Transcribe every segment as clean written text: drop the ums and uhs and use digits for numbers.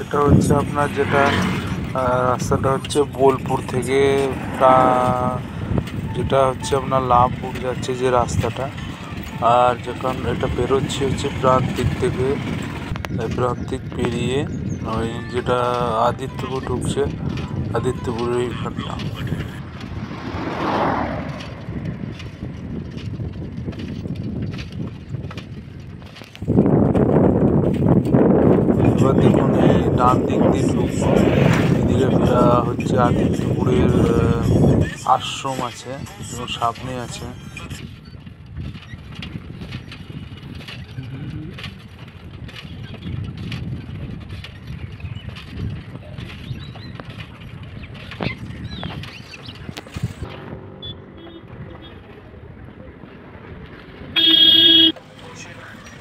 এটা হচ্ছে আপনার যেটা রাস্তাটা হচ্ছে বোলপুর থেকে যেটা হচ্ছে আপনার লাভপুর যাচ্ছে যে রাস্তাটা, আর যখন এটা বেরোচ্ছে হচ্ছে প্রান্তিক থেকে, প্রান্তিক পেরিয়ে ওই যেটা আদিত্যপুর ঢুকছে, আদিত্যপুরের এইখানটা। এবার দেখুন এই ডান দিক দিয়ে ঢুকবো, এদিকে হচ্ছে আদিত্যপুরের আশ্রম আছে এবং সামনে আছে।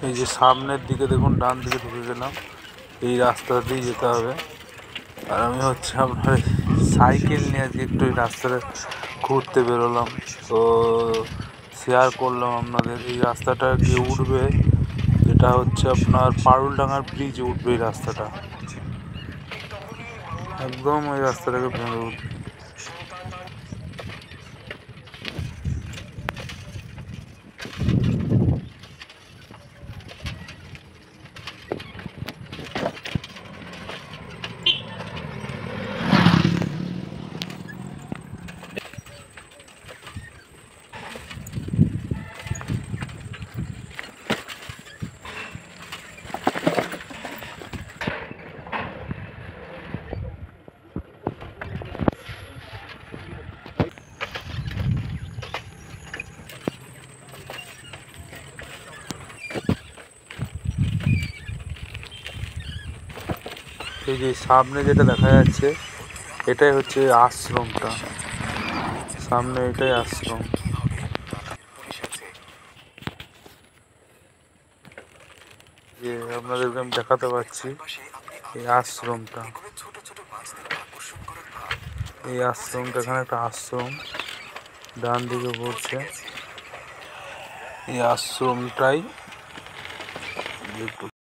এই যে সামনের দিকে দেখুন, ডান দিকে ঢুকে গেলাম, এই রাস্তা দিয়ে যেতে হবে। আর আমি হচ্ছে আপনার সাইকেল নিয়ে আজকে একটু এই রাস্তাটা ঘুরতে বেরোলাম, তো শেয়ার করলাম আপনাদের। এই রাস্তাটা গিয়ে উঠবে, যেটা হচ্ছে আপনার পারুলডাঙ্গার ব্রিজে উঠবে এই রাস্তাটা, একদম ওই রাস্তাটাকে ভেঙে উঠবে। এই যে সামনে যেটা দেখা যাচ্ছে, এটাই হচ্ছে আশ্রমটা, সামনে এটাই আশ্রম। যে আপনাদেরকে আমি দেখাতে পাচ্ছি এই আশ্রমটা, এই আশ্রমটা, এখানে একটা আশ্রম ডান দিকে পড়ছে, এই আশ্রমটাই